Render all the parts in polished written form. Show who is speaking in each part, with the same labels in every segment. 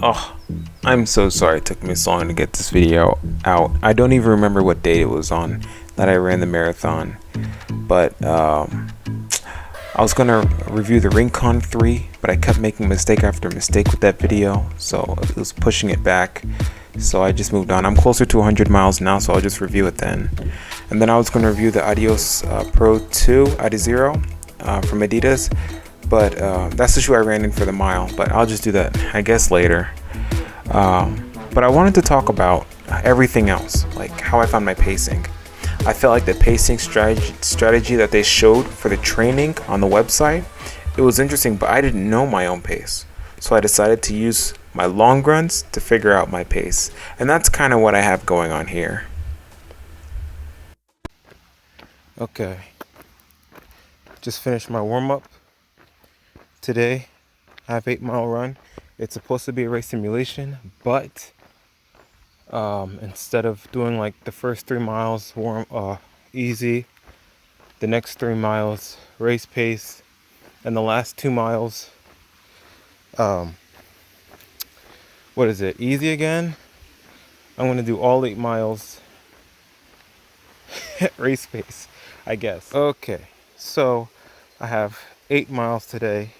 Speaker 1: Oh, I'm so sorry it took me so long to get this video out. I don't even remember what date it was on that I ran the marathon. But I was gonna review the Rincon 3, but I kept making mistake after mistake with that video, so it was pushing it back. So I just moved on. I'm closer to 100 miles now, so I'll just review it then. And then I was gonna review the Adios Pro 2 Adizero from Adidas, but that's the shoe I ran in for the mile. But I'll just do that, I guess, later. But I wanted to talk about everything else, like how I found my pacing. I felt like the pacing strategy that they showed for the training on the website, it was interesting, but I didn't know my own pace. So I decided to use my long runs to figure out my pace. And that's kind of what I have going on here. Okay. Just finished my warm-up. Today, I have 8-mile run. It's supposed to be a race simulation, but instead of doing like the first 3 miles easy, the next 3 miles race pace, and the last 2 miles what is it, easy again. I'm gonna do all 8 miles race pace, I guess. Okay, so I have 8 miles today,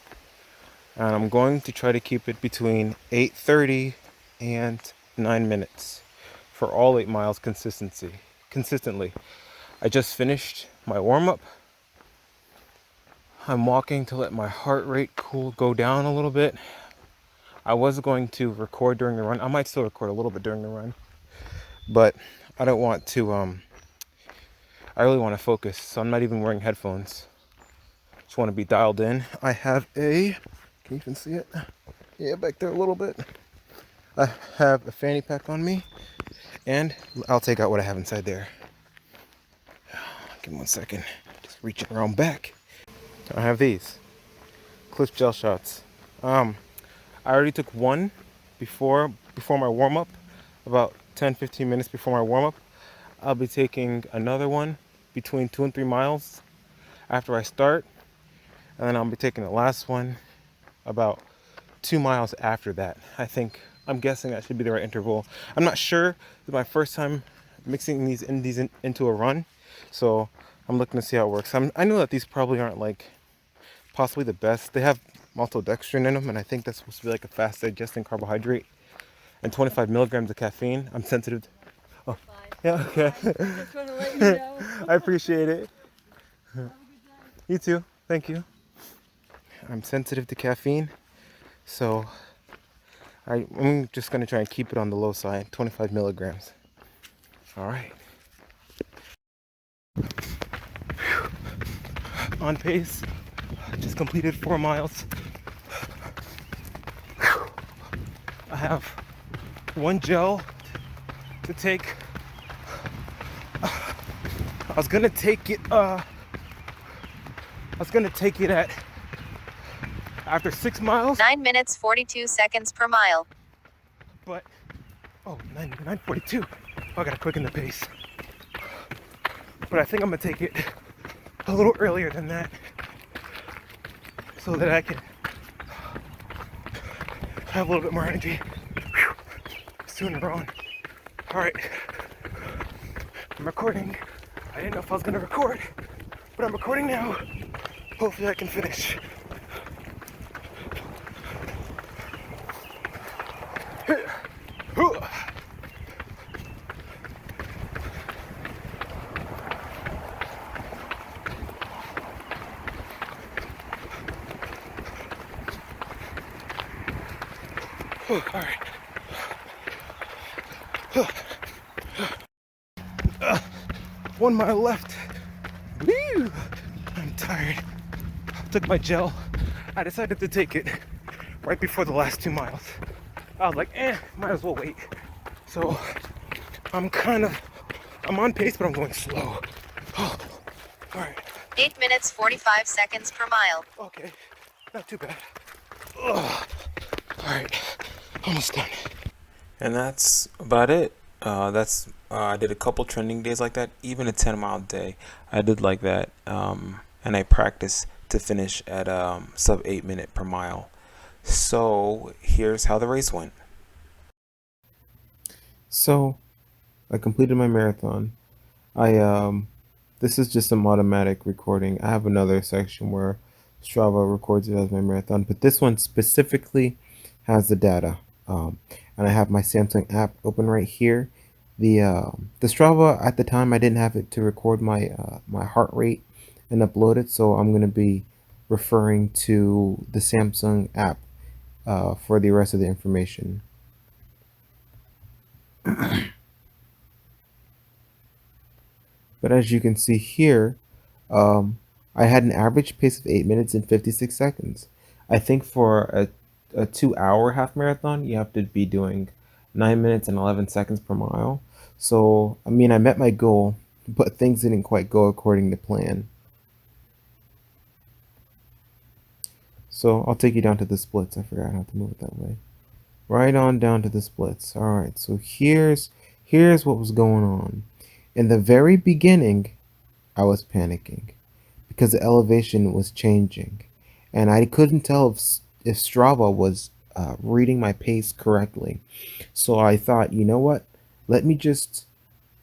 Speaker 1: and I'm going to try to keep it between 8:30 and 9 minutes for all 8 miles consistently. I just finished my warm-up. I'm walking to let my heart rate go down a little bit. I was going to record during the run. I might still record a little bit during the run, but I don't want to I really want to focus, so I'm not even wearing headphones. Just want to be dialed in. I have can you even see it? Yeah, back there a little bit. I have a fanny pack on me, and I'll take out what I have inside there. Give me 1 second. Just reaching around back. I have these Cliff Gel Shots. I already took one before my warm-up, about 10-15 minutes before my warm-up. I'll be taking another one between 2 and 3 miles after I start, and then I'll be taking the last one about 2 miles after that. I'm guessing that should be the right interval. I'm not sure. It's my first time mixing these into a run, so I'm looking to see how it works. I know that these probably aren't like possibly the best. They have maltodextrin in them, and I think that's supposed to be like a fast digesting carbohydrate, and 25 milligrams of caffeine. I'm sensitive. Oh, yeah, okay.
Speaker 2: Just want to let you know.
Speaker 1: I appreciate it. You too. Thank you. I'm sensitive to caffeine, so I'm just going to try and keep it on the low side, 25 milligrams. All right. On pace. Just completed 4 miles. I have 1 gel to take. I was gonna take it at after 6 miles.
Speaker 3: 9 minutes 42 seconds per mile.
Speaker 1: But 9:42. I gotta quicken the pace. But I think I'm gonna take it a little earlier than that, so that I can have a little bit more energy. Soon we're on. All right, I'm recording. I didn't know if I was gonna record, but I'm recording now. Hopefully I can finish. All right. 1 mile left. Woo! I'm tired. Took my gel. I decided to take it right before the last 2 miles. I was like, might as well wait. So I'm on pace, but I'm going slow. Oh, all right.
Speaker 3: 8 minutes 45 seconds per mile.
Speaker 1: Okay, not too bad. Ugh. All right, almost done. And that's about it. I did a couple trending days like that. Even a 10-mile day, I did like that. And I practiced to finish at sub 8 minute per mile. So here's how the race went. So I completed my marathon. I This is just some automatic recording. I have another section where Strava records it as my marathon, but this one specifically has the data. And I have my Samsung app open right here. The Strava at the time I didn't have it to record my heart rate and upload it, so I'm gonna be referring to the Samsung app for the rest of the information. But as you can see here, I had an average pace of 8 minutes and 56 seconds. I think for a 2 hour half marathon, you have to be doing 9 minutes and 11 seconds per mile. So, I mean, I met my goal, but things didn't quite go according to plan. So, I'll take you down to the splits. I forgot how to move it that way. Right on down to the splits. All right, so here's what was going on. In the very beginning, I was panicking because the elevation was changing, and I couldn't tell if Strava was reading my pace correctly. So I thought, you know what? Let me just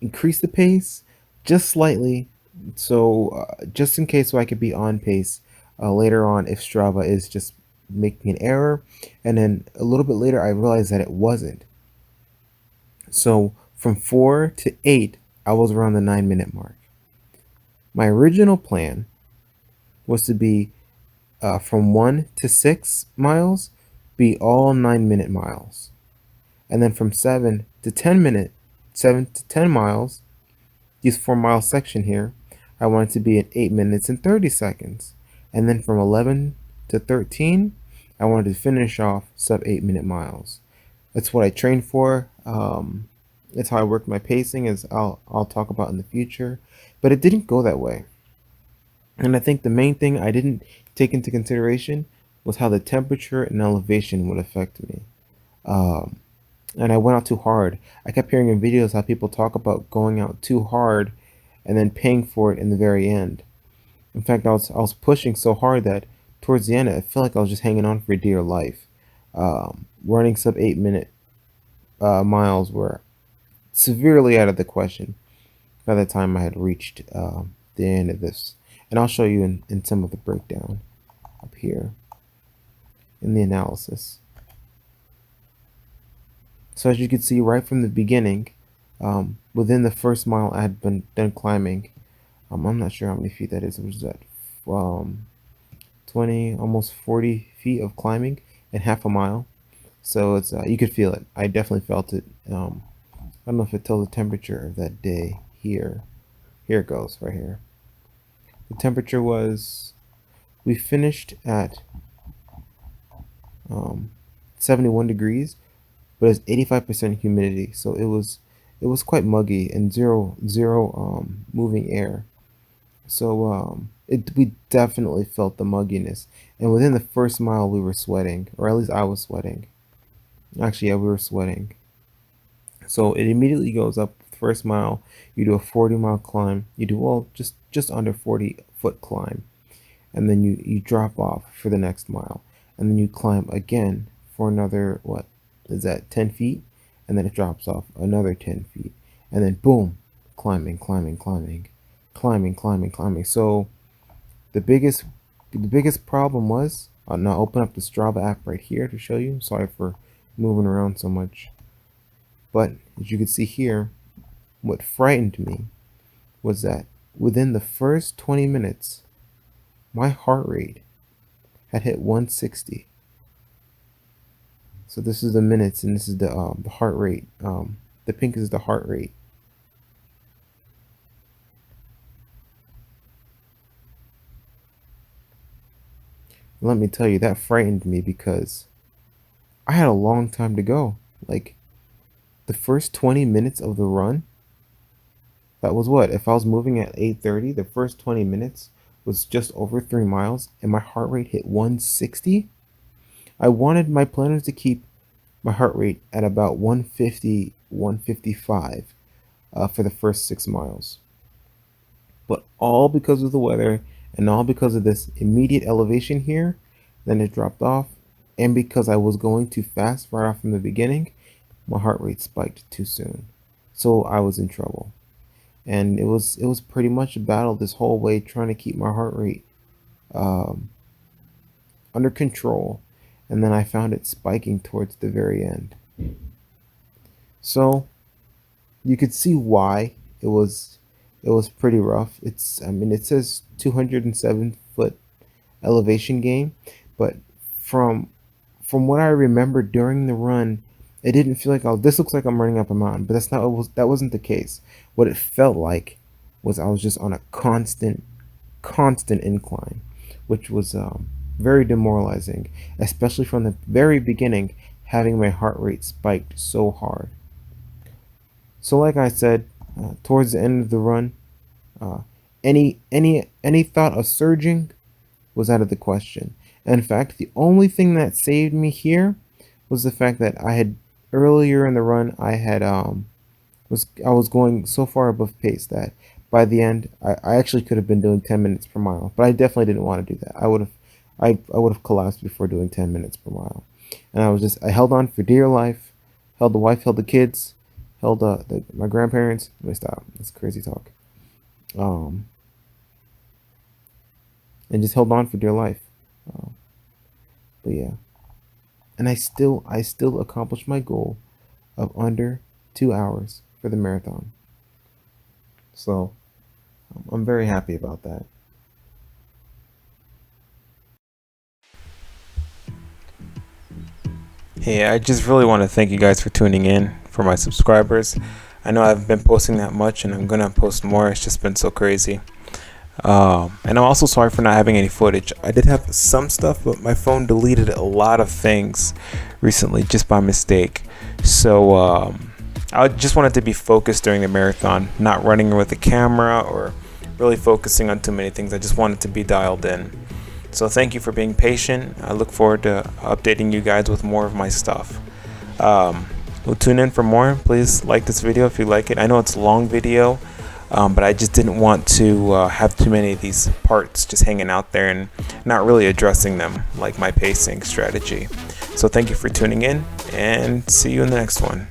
Speaker 1: increase the pace just slightly, so just in case, so I could be on pace later on if Strava is just making an error. And then a little bit later, I realized that it wasn't. So from 4 to 8, I was around the 9 minute mark. My original plan was to be from 1 to 6 miles, be all 9 minute miles. And then from 7 to 10 miles, these 4 mile section here, I wanted to be at 8 minutes and 30 seconds. And then from 11 to 13, I wanted to finish off sub 8 minute miles. That's what I trained for. That's how I worked my pacing, as I'll talk about in the future. But it didn't go that way. And I think the main thing I didn't take into consideration was how the temperature and elevation would affect me. Um, and I went out too hard. I kept hearing in videos how people talk about going out too hard and then paying for it in the very end. In fact, I was pushing so hard that towards the end, I felt like I was just hanging on for dear life. Running sub 8 minute miles were severely out of the question by the time I had reached the end of this. And I'll show you in some of the breakdown up here in the analysis. So as you can see right from the beginning, within the first mile I had been done climbing. I'm not sure how many feet that is. It was that 20, almost 40 feet of climbing in half a mile. So it's you could feel it. I definitely felt it. I don't know if it tells the temperature of that day here. Here it goes, right here. The temperature was, we finished at 71 degrees, but it's 85% humidity, so it was quite muggy and zero moving air. So we definitely felt the mugginess, and within the first mile we were sweating, or at least I was sweating. Actually, yeah, we were sweating. So it immediately goes up. First mile, you do a 40-mile climb. You do, well, just under 40-foot climb, and then you drop off for the next mile, and then you climb again for another, what is that, 10 feet, and then it drops off another 10 feet, and then boom, climbing, climbing, climbing, climbing, climbing, climbing. So the biggest problem was, now open up the Strava app right here to show you. Sorry for moving around so much, but as you can see here, what frightened me was that within the first 20 minutes, my heart rate had hit 160. So this is the minutes, and this is the heart rate. The pink is the heart rate. Let me tell you, that frightened me because I had a long time to go. Like the first 20 minutes of the run, that was what? If I was moving at 8:30, the first 20 minutes was just over 3 miles, and my heart rate hit 160. I wanted my planners to keep my heart rate at about 150, 155 for the first 6 miles. But all because of the weather and all because of this immediate elevation here, then it dropped off. And because I was going too fast right off from the beginning,
Speaker 2: my heart rate spiked too soon. So I was in trouble. And it was pretty much a battle this whole way trying to keep my heart rate um, under control. And then I found it spiking towards the very end. So you could see why it was it was pretty rough. I mean it says 207-foot elevation gain, but from what I remember during the run, it didn't feel like this looks like I'm running up a mountain, but that wasn't the case. What it felt like was I was just on a constant incline, which was very demoralizing, especially from the very beginning, having my heart rate spiked so hard. So, like I said, towards the end of the run, uh, any thought of surging was out of the question. In fact, the only thing that saved me here was the fact that I had earlier in the run I was going so far above pace that by the end I actually could have been doing 10 minutes per mile, but I definitely didn't want to do that. I would have collapsed before doing 10 minutes per mile, and I held on for dear life, held the wife, held the kids, held my grandparents. Let me stop. That's crazy talk. Um, and just held on for dear life. Um, but yeah, and I still accomplished my goal of under 2 hours for the marathon. So I'm very happy about that.
Speaker 1: Hey, I just really want to thank you guys for tuning in. For my subscribers, I know I haven't been posting that much, and I'm gonna post more. It's just been so crazy. And I'm also sorry for not having any footage. I did have some stuff, but my phone deleted a lot of things recently just by mistake. So I just wanted to be focused during the marathon, not running with a camera or really focusing on too many things. I just wanted to be dialed in. So thank you for being patient. I look forward to updating you guys with more of my stuff. We'll tune in for more. Please like this video if you like it. I know it's a long video, but I just didn't want to have too many of these parts just hanging out there and not really addressing them, like my pacing strategy. So thank you for tuning in, and see you in the next one.